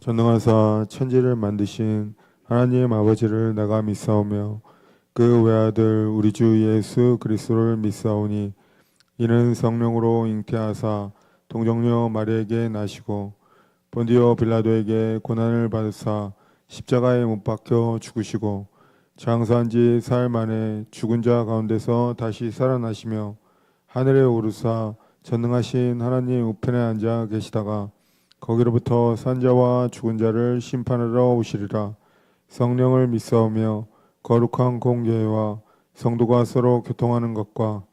전능하사 천지를 만드신 하나님 아버지를 내가 믿사오며 그 외아들 우리 주 예수 그리스도를 믿사오니 이는 성령으로 잉태하사 동정녀 마리에게 나시고 본디오 빌라도에게 고난을 받으사 십자가에 못 박혀 죽으시고 장사한 지 사흘 만에 죽은 자 가운데서 다시 살아나시며 하늘에 오르사 전능하신 하나님 우편에 앉아 계시다가 거기로부터 산자와 죽은 자를 심판하러 오시리라. 성령을 믿사오며 거룩한 공교회와 성도가 서로 교통하는 것과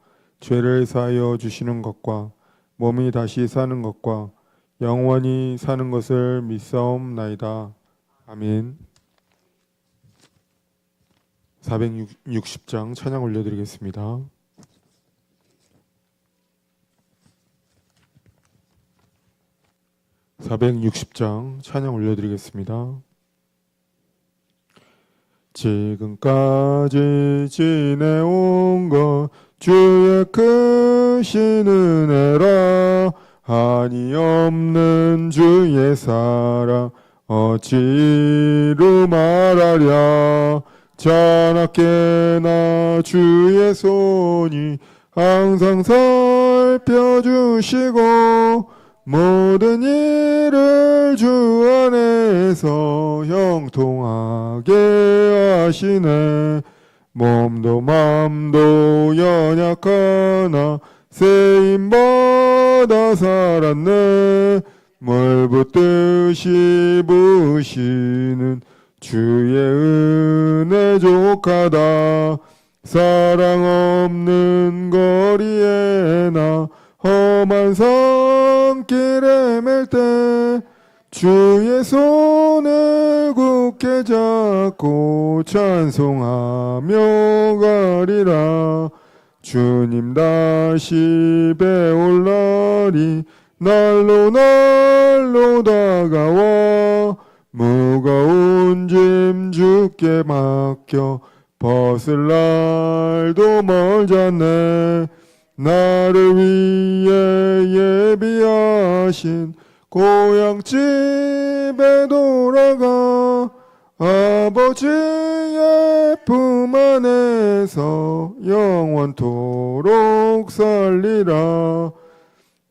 죄를 사하여 주시는 것과 몸이 다시 사는 것과 영원히 사는 것을 믿사옵나이다. 아멘. 460장 찬양 올려드리겠습니다. (460장) 찬양 올려드리겠습니다. 지금까지 지내온 것 주의 크신 은혜라. 한이 없는 주의 사랑 어찌로 말하랴. 자나깨나 주의 손이 항상 살펴주시고 모든 일을 주 안에서 형통하게 하시네. 몸도 맘도 연약하나 세임받아 살았네. 물 붓듯이 부으시는 주의 은혜 족하다. 사랑 없는 거리에 나 험한 산길에 맬 때 주의 손을 굳게 잡고 찬송하며 가리라. 주님 다시 배올 날이 날로 다가와 무거운 짐 주께 맡겨 벗을 날도 멀잖네. 나를 위해 예비하신 고향집에 돌아가 아버지의 품 안에서 영원토록 살리라.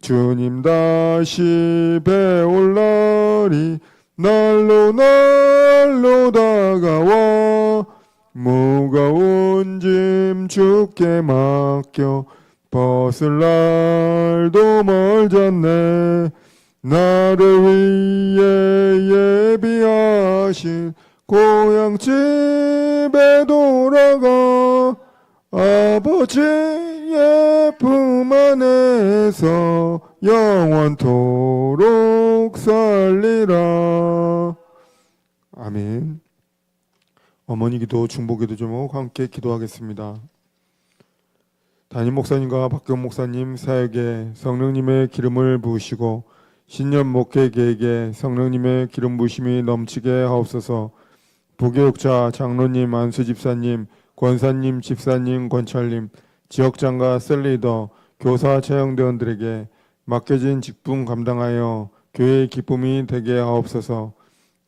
주님 다시 배올 날이 날로 다가와 무거운 짐 주께 맡겨 벗을 날도 멀잖네. 나를 위해 예비하신 고향집에 돌아가 아버지의 품 안에서 영원토록 살리라. 아멘. 어머니 기도, 중보기도 제목 함께 기도하겠습니다. 담임 목사님과 박경 목사님 사역에 성령님의 기름을 부으시고 신년 목회 계획에 성령님의 기름 부으심이 넘치게 하옵소서. 부교육자 장로님, 안수 집사님, 권사님, 집사님, 권찰님, 지역장과 셀리더, 교사 채용대원들에게 맡겨진 직분 감당하여 교회의 기쁨이 되게 하옵소서.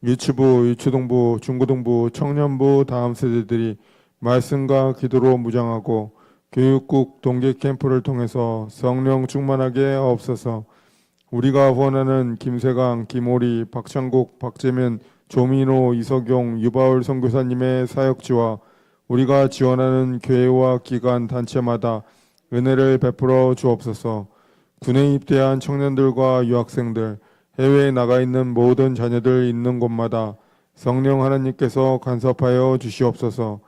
유치부, 유초동부, 중고등부, 청년부 다음 세대들이 말씀과 기도로 무장하고 교육국 동계 캠프를 통해서 성령 충만하게 하옵소서. 우리가 후원하는 김세강, 김오리, 박창국, 박재면, 조민호, 이석용, 유바울 선교사님의 사역지와 우리가 지원하는 교회와 기관, 단체마다 은혜를 베풀어 주옵소서. 군에 입대한 청년들과 유학생들, 해외에 나가 있는 모든 자녀들 있는 곳마다 성령 하나님께서 간섭하여 주시옵소서.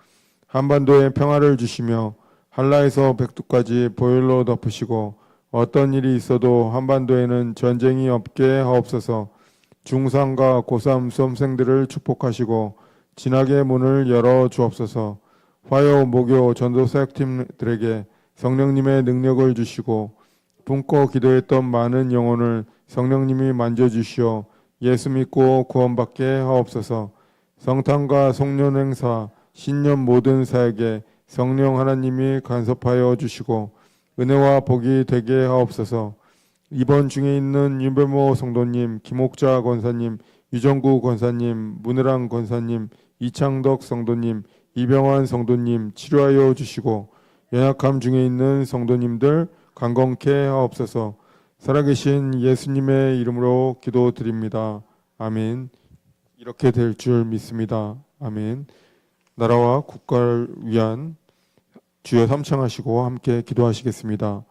한반도에 평화를 주시며 한라에서 백두까지 보혈로 덮으시고 어떤 일이 있어도 한반도에는 전쟁이 없게 하옵소서. 중3과 고3 수험생들을 축복하시고 진학의 문을 열어 주옵소서. 화요, 목요, 전도 사역팀들에게 성령님의 능력을 주시고 품고 기도했던 많은 영혼을 성령님이 만져주시어 예수 믿고 구원받게 하옵소서. 성탄과 송년 행사, 신년 모든 사역에 성령 하나님이 간섭하여 주시고 은혜와 복이 되게 하옵소서. 이번 중에 있는 윤배모 성도님, 김옥자 권사님, 유정구 권사님, 문혜랑 권사님, 이창덕 성도님, 이병환 성도님 치료하여 주시고 연약함 중에 있는 성도님들 강건케 하옵소서. 살아계신 예수님의 이름으로 기도드립니다. 아멘. 이렇게 될 줄 믿습니다. 아멘. 나라와 국가를 위한 주여 삼창하시고 함께 기도하시겠습니다.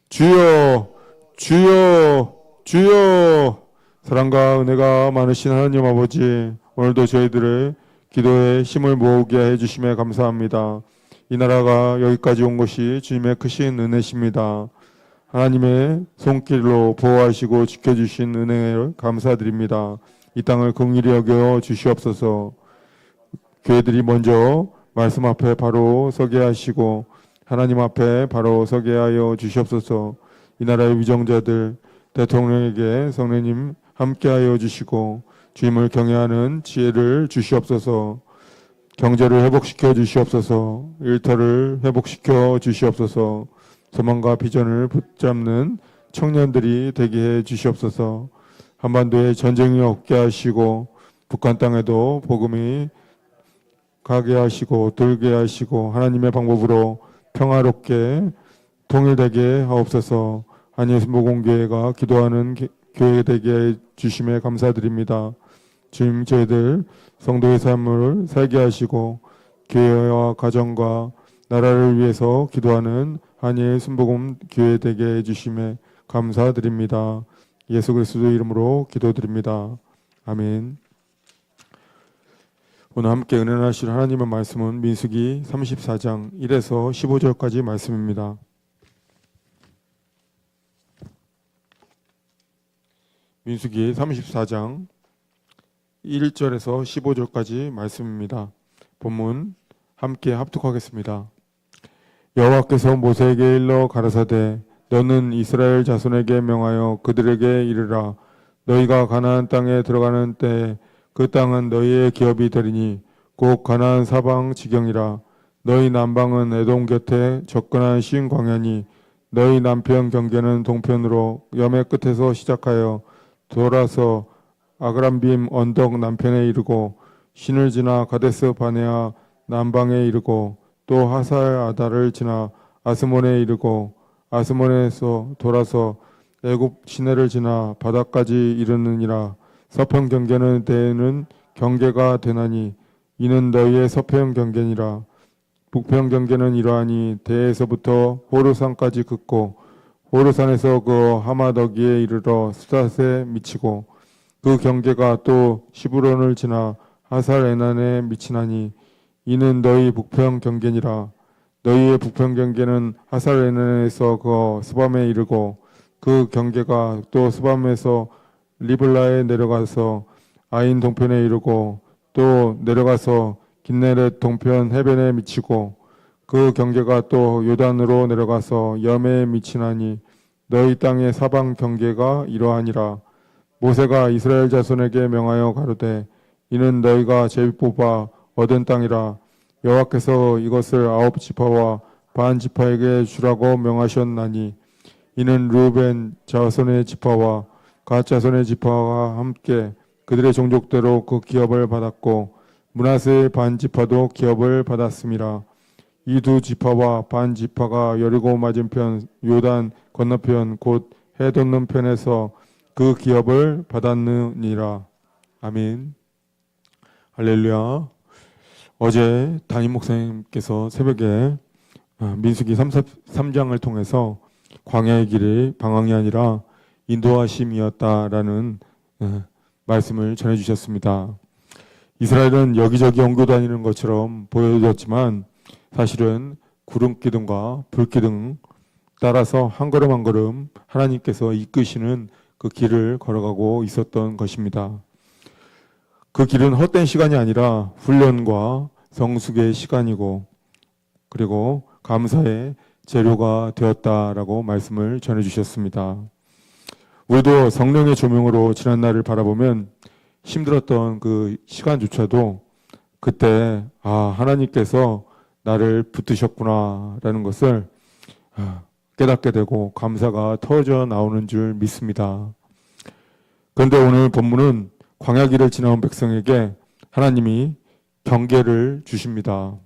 주여, 주여, 주여. 사랑과 은혜가 많으신 하나님 아버지, 오늘도 저희들의 기도에 힘을 모으게 해주심에 감사합니다. 이 나라가 여기까지 온 것이 주님의 크신 은혜십니다. 하나님의 손길로 보호하시고 지켜주신 은혜를 감사드립니다. 이 땅을 긍휼히 여겨 주시옵소서. 교회들이 먼저 말씀 앞에 바로 서게 하시고 하나님 앞에 바로 서게 하여 주시옵소서. 이 나라의 위정자들, 대통령에게 성령님 함께하여 주시고 주님을 경외하는 지혜를 주시옵소서. 경제를 회복시켜 주시옵소서. 일터를 회복시켜 주시옵소서. 소망과 비전을 붙잡는 청년들이 되게 해 주시옵소서. 한반도에 전쟁이 없게 하시고 북한 땅에도 복음이 가게 하시고 돌게 하시고 하나님의 방법으로 평화롭게 통일되게 하옵소서. 한예수목공교회가 기도하는 교회 되게 해 주심에 감사드립니다. 주님, 저희들 성도의 삶을 살게 하시고 교회와 가정과 나라를 위해서 기도하는 한일 순복음 교회 되게 해주심에 감사드립니다. 예수 그리스도 이름으로 기도드립니다. 아멘. 오늘 함께 은혜 나실 하나님의 말씀은 민수기 34장 1에서 15절까지 말씀입니다. 민수기 34장 1절에서 15절까지 말씀입니다. 본문 함께 합독하겠습니다. 여호와께서 모세에게 일러 가라사대 너는 이스라엘 자손에게 명하여 그들에게 이르라. 너희가 가나안 땅에 들어가는 때에 그 땅은 너희의 기업이 되리니 곧 가나안 사방 지경이라. 너희 남방은 에돔 곁에 접근한 신 광야니 너희 남편 경계는 동편으로 염해 끝에서 시작하여 돌아서 아그람빔 언덕 남편에 이르고 신을 지나 가데스 바네아 남방에 이르고 또 하살 아다를 지나 아스몬에 이르고 아스몬에서 돌아서 애굽 시내를 지나 바다까지 이르느니라. 서편 경계는 대에는 경계가 되나니 이는 너희의 서편 경계니라. 북편 경계는 이러하니 대에서부터 호르산까지 긋고 호르산에서 그 하마더기에 이르러 스닷에 미치고 그 경계가 또 시브론을 지나 하살 에난에 미치나니 이는 너희 북편 경계니라. 너희의 북편 경계는 하살 에난에서 그 스밤에 이르고 그 경계가 또 스밤에서 리블라에 내려가서 아인 동편에 이르고 또 내려가서 긴네렛 동편 해변에 미치고 그 경계가 또 요단으로 내려가서 염해에 미치나니 너희 땅의 사방 경계가 이러하니라. 모세가 이스라엘 자손에게 명하여 가로되 이는 너희가 제비 뽑아 얻은 땅이라. 여호와께서 이것을 아홉 지파와 반 지파에게 주라고 명하셨나니 이는 르우벤 자손의 지파와 갓 자손의 지파와 함께 그들의 종족대로 그 기업을 받았고 므낫세 반 지파도 기업을 받았음이라. 이 두 지파와 반 지파가 여리고 맞은편 요단 건너편 곧 해 돋는 편에서 그 기업을 받았느니라. 아멘. 할렐루야. 어제 담임 목사님께서 새벽에 민수기 33장을 통해서 광야의 길이 방황이 아니라 인도하심이었다라는 말씀을 전해주셨습니다. 이스라엘은 여기저기 엉겨 다니는 것처럼 보여졌지만 사실은 구름기둥과 불기둥 따라서 한 걸음 한 걸음 하나님께서 이끄시는 그 길을 걸어가고 있었던 것입니다. 그 길은 헛된 시간이 아니라 훈련과 성숙의 시간이고 그리고 감사의 재료가 되었다라고 말씀을 전해주셨습니다. 우리도 성령의 조명으로 지난 날을 바라보면 힘들었던 그 시간조차도 그때 하나님께서 나를 붙드셨구나라는 것을 깨닫게 되고 감사가 터져 나오는 줄 믿습니다. 그런데 오늘 본문은 광야길을 지나온 백성에게 하나님이 경계를 주십니다.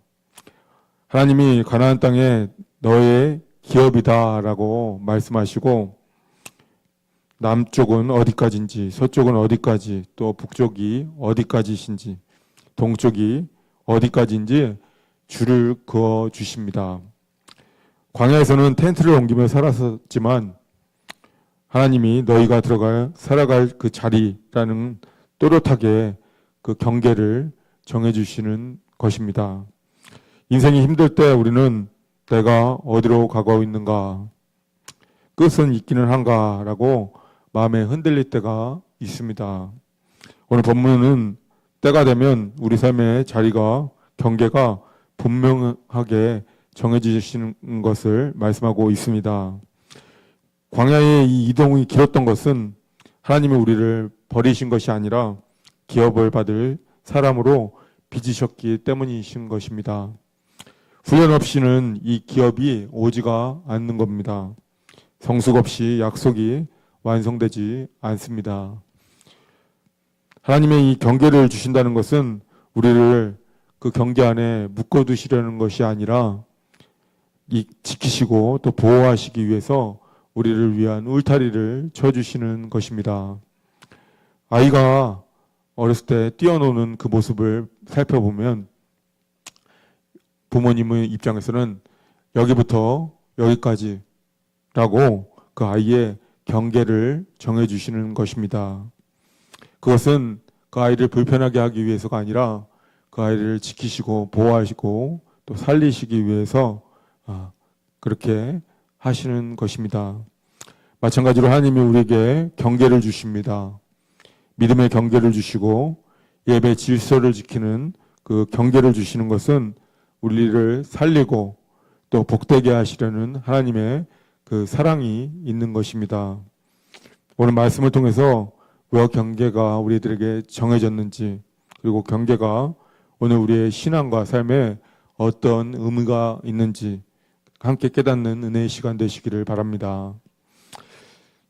하나님이 가나안 땅에 너의 기업이다라고 말씀하시고 남쪽은 어디까지인지 서쪽은 어디까지 또 북쪽이 어디까지신지 동쪽이 어디까지인지 줄을 그어 주십니다. 광야에서는 텐트를 옮기며 살았었지만 하나님이 너희가 살아갈 그 자리라는 또렷하게 그 경계를 정해주시는 것입니다. 인생이 힘들 때 우리는 내가 어디로 가고 있는가, 끝은 있기는 한가라고 마음에 흔들릴 때가 있습니다. 오늘 본문은 때가 되면 우리 삶의 자리가, 경계가 분명하게 정해지시는 것을 말씀하고 있습니다. 광야의 이 이동이 길었던 것은 하나님이 우리를 버리신 것이 아니라 기업을 받을 사람으로 빚으셨기 때문이신 것입니다. 훈련 없이는 이 기업이 오지가 않는 겁니다. 성숙 없이 약속이 완성되지 않습니다. 하나님의 이 경계를 주신다는 것은 우리를 그 경계 안에 묶어두시려는 것이 아니라 지키시고 또 보호하시기 위해서 우리를 위한 울타리를 쳐주시는 것입니다. 아이가 어렸을 때 뛰어노는 그 모습을 살펴보면 부모님의 입장에서는 여기부터 여기까지라고 그 아이의 경계를 정해주시는 것입니다. 그것은 그 아이를 불편하게 하기 위해서가 아니라 그 아이를 지키시고 보호하시고 또 살리시기 위해서 그렇게 하시는 것입니다. 마찬가지로 하나님이 우리에게 경계를 주십니다. 믿음의 경계를 주시고 예배 질서를 지키는 그 경계를 주시는 것은 우리를 살리고 또 복되게 하시려는 하나님의 그 사랑이 있는 것입니다. 오늘 말씀을 통해서 왜 경계가 우리들에게 정해졌는지, 그리고 경계가 오늘 우리의 신앙과 삶에 어떤 의미가 있는지 함께 깨닫는 은혜의 시간 되시기를 바랍니다.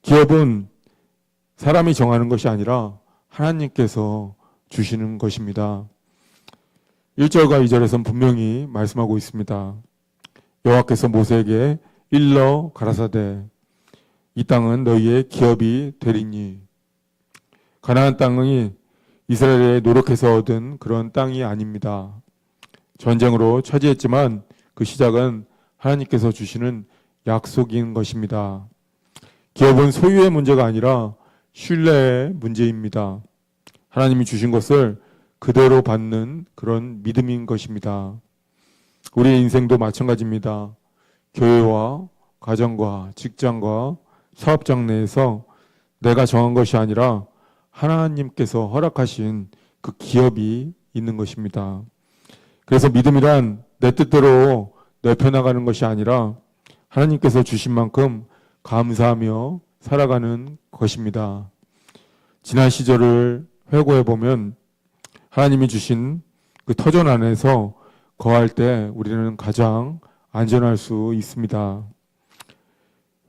기업은 사람이 정하는 것이 아니라 하나님께서 주시는 것입니다. 1절과 2절에서는 분명히 말씀하고 있습니다. 여호와께서 모세에게 일러 가라사대 이 땅은 너희의 기업이 되리니. 가나안 땅이 이스라엘에 노력해서 얻은 그런 땅이 아닙니다. 전쟁으로 차지했지만 그 시작은 하나님께서 주시는 약속인 것입니다. 기업은 소유의 문제가 아니라 신뢰의 문제입니다. 하나님이 주신 것을 그대로 받는 그런 믿음인 것입니다. 우리의 인생도 마찬가지입니다. 교회와 가정과 직장과 사업장 내에서 내가 정한 것이 아니라 하나님께서 허락하신 그 기업이 있는 것입니다. 그래서 믿음이란 내 뜻대로 넓혀나가는 것이 아니라 하나님께서 주신 만큼 감사하며 살아가는 것입니다. 지난 시절을 회고해 보면 하나님이 주신 그 터전 안에서 거할 때 우리는 가장 안전할 수 있습니다.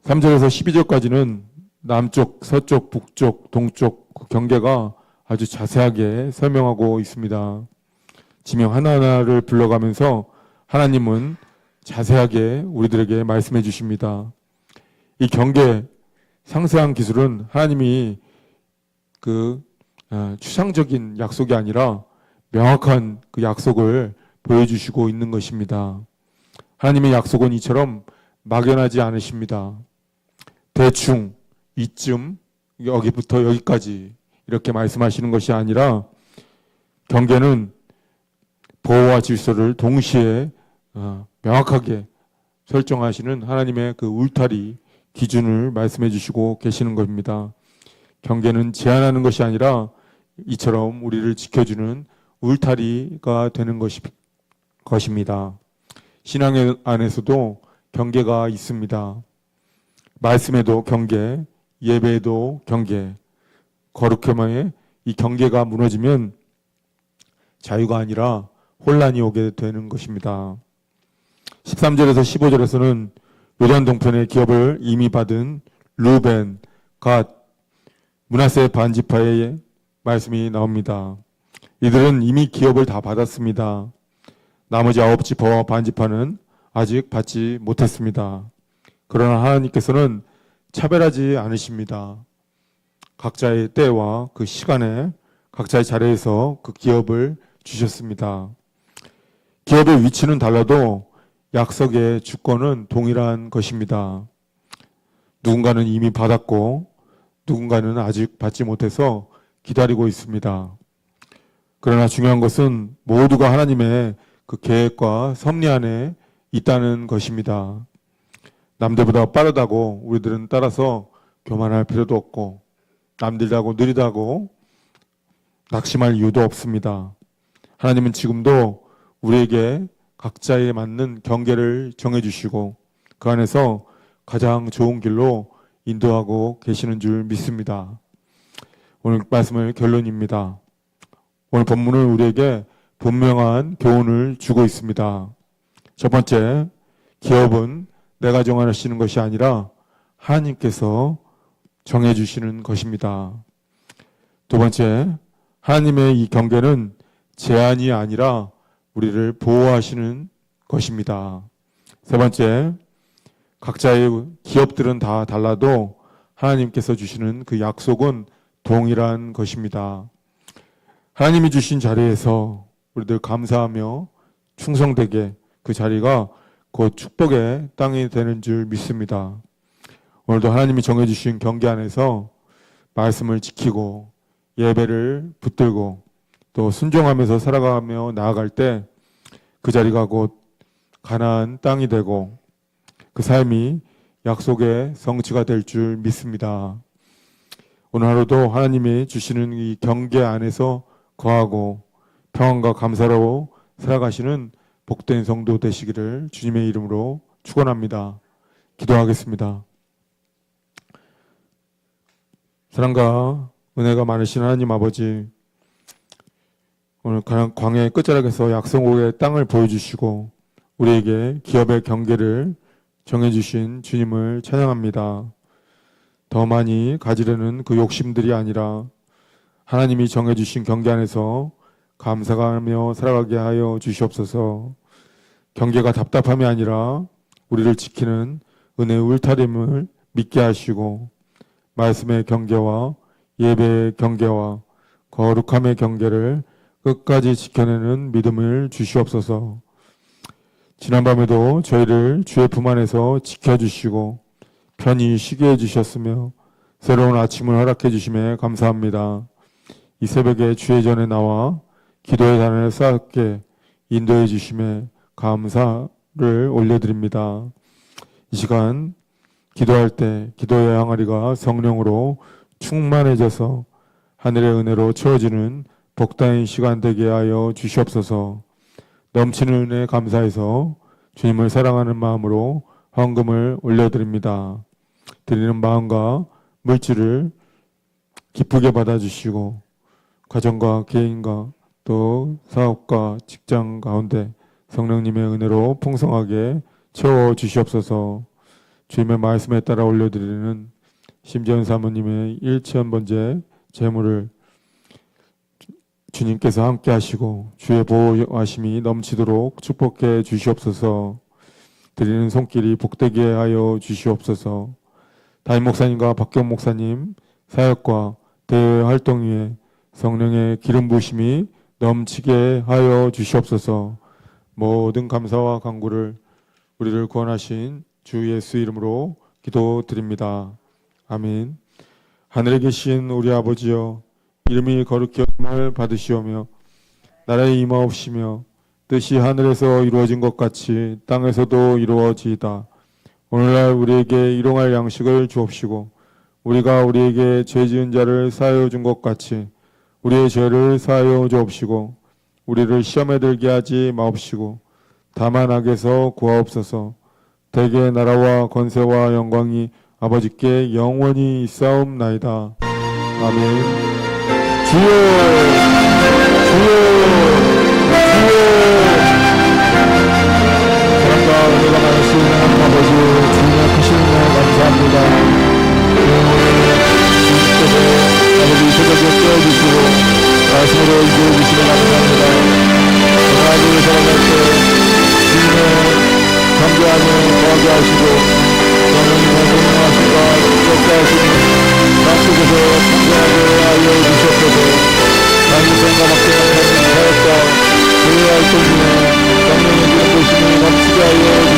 3절에서 12절까지는 남쪽, 서쪽, 북쪽, 동쪽 그 경계가 아주 자세하게 설명하고 있습니다. 지명 하나하나를 불러가면서 하나님은 자세하게 우리들에게 말씀해 주십니다. 이 경계 상세한 기술은 하나님이 그 추상적인 약속이 아니라 명확한 그 약속을 보여주시고 있는 것입니다. 하나님의 약속은 이처럼 막연하지 않으십니다. 대충 이쯤 여기부터 여기까지 이렇게 말씀하시는 것이 아니라 경계는 보호와 질서를 동시에 명확하게 설정하시는 하나님의 그 울타리 기준을 말씀해 주시고 계시는 겁니다. 경계는 제한하는 것이 아니라 이처럼 우리를 지켜주는 울타리가 되는 것입니다. 신앙 안에서도 경계가 있습니다. 말씀에도 경계, 예배에도 경계, 거룩함에 이 경계가 무너지면 자유가 아니라 혼란이 오게 되는 것입니다. 13절에서 15절에서는 요단 동편의 기업을 이미 받은 루벤, 갓, 므낫세 반지파의 말씀이 나옵니다. 이들은 이미 기업을 다 받았습니다. 나머지 9지파와 반지파는 아직 받지 못했습니다. 그러나 하나님께서는 차별하지 않으십니다. 각자의 때와 그 시간에 각자의 자리에서 그 기업을 주셨습니다. 기업의 위치는 달라도 약속의 주권은 동일한 것입니다. 누군가는 이미 받았고 누군가는 아직 받지 못해서 기다리고 있습니다. 그러나 중요한 것은 모두가 하나님의 그 계획과 섭리 안에 있다는 것입니다. 남들보다 빠르다고 우리들은 따라서 교만할 필요도 없고 남들하고 느리다고 낙심할 이유도 없습니다. 하나님은 지금도 우리에게 각자에 맞는 경계를 정해주시고 그 안에서 가장 좋은 길로 인도하고 계시는 줄 믿습니다. 오늘 말씀의 결론입니다. 오늘 본문은 우리에게 분명한 교훈을 주고 있습니다. 첫 번째, 기업은 내가 정하시는 것이 아니라 하나님께서 정해주시는 것입니다. 두 번째, 하나님의 이 경계는 제한이 아니라 우리를 보호하시는 것입니다. 세 번째, 각자의 기업들은 다 달라도 하나님께서 주시는 그 약속은 동일한 것입니다. 하나님이 주신 자리에서 우리들 감사하며 충성되게 그 자리가 곧 축복의 땅이 되는 줄 믿습니다. 오늘도 하나님이 정해주신 경계 안에서 말씀을 지키고 예배를 붙들고 또 순종하면서 살아가며 나아갈 때 그 자리가 곧 가나안 땅이 되고 그 삶이 약속의 성취가 될 줄 믿습니다. 오늘 하루도 하나님이 주시는 이 경계 안에서 거하고 평안과 감사로 살아가시는 복된 성도 되시기를 주님의 이름으로 축원합니다. 기도하겠습니다. 사랑과 은혜가 많으신 하나님 아버지, 오늘 광야의 끝자락에서 약속의 땅을 보여주시고 우리에게 기업의 경계를 정해주신 주님을 찬양합니다. 더 많이 가지려는 그 욕심들이 아니라 하나님이 정해주신 경계 안에서 감사하며 살아가게 하여 주시옵소서. 경계가 답답함이 아니라 우리를 지키는 은혜의 울타림을 믿게 하시고 말씀의 경계와 예배의 경계와 거룩함의 경계를 끝까지 지켜내는 믿음을 주시옵소서. 지난밤에도 저희를 주의 품 안에서 지켜주시고 편히 쉬게 해주셨으며 새로운 아침을 허락해 주심에 감사합니다. 이 새벽에 주의 전에 나와 기도의 단을 쌓게 인도해 주심에 감사를 올려드립니다. 이 시간 기도할 때 기도의 항아리가 성령으로 충만해져서 하늘의 은혜로 채워지는 복다인 시간 되게 하여 주시옵소서. 넘치는 은혜에 감사해서 주님을 사랑하는 마음으로 헌금을 올려드립니다. 드리는 마음과 물질을 기쁘게 받아주시고 가정과 개인과 또 사업과 직장 가운데 성령님의 은혜로 풍성하게 채워주시옵소서. 주님의 말씀에 따라 올려드리는 심재현 사모님의 일천번째 재물을 주님께서 함께 하시고 주의 보호하심이 넘치도록 축복해 주시옵소서. 드리는 손길이 복되게 하여 주시옵소서. 담임 목사님과 박경 목사님 사역과 대외 활동 위에 성령의 기름 부으심이 넘치게 하여 주시옵소서. 모든 감사와 간구를 우리를 구원하신 주 예수 이름으로 기도드립니다. 아멘. 하늘에 계신 우리 아버지여, 이름이 거룩히 여김을 받으시오며 나라의 임하옵시며 뜻이 하늘에서 이루어진 것 같이 땅에서도 이루어지이다. 오늘날 우리에게 일용할 양식을 주옵시고 우리가 우리에게 죄 지은 자를 사하여 준 것 같이 우리의 죄를 사하여 주옵시고 우리를 시험에 들게 하지 마옵시고 다만 악에서 구하옵소서. 대개 나라와 권세와 영광이 아버지께 영원히 있사옵나이다. 아멘. 주여, 주여, 주여. 사랑과 은혜가 많으신 하나님 아버지, 주님의 크신 은혜 감사합니다. 주님께서 아버지 이 새벽에 깨워주시고 안에 거하게 하시고 성령이 공동하심과 역사하시니 땅속에서 풍성하게 하여 주셨소서. 장유성과 막대한 하였다. 교회 활동 중에 성령의 기름 부으심이 넘치게 하여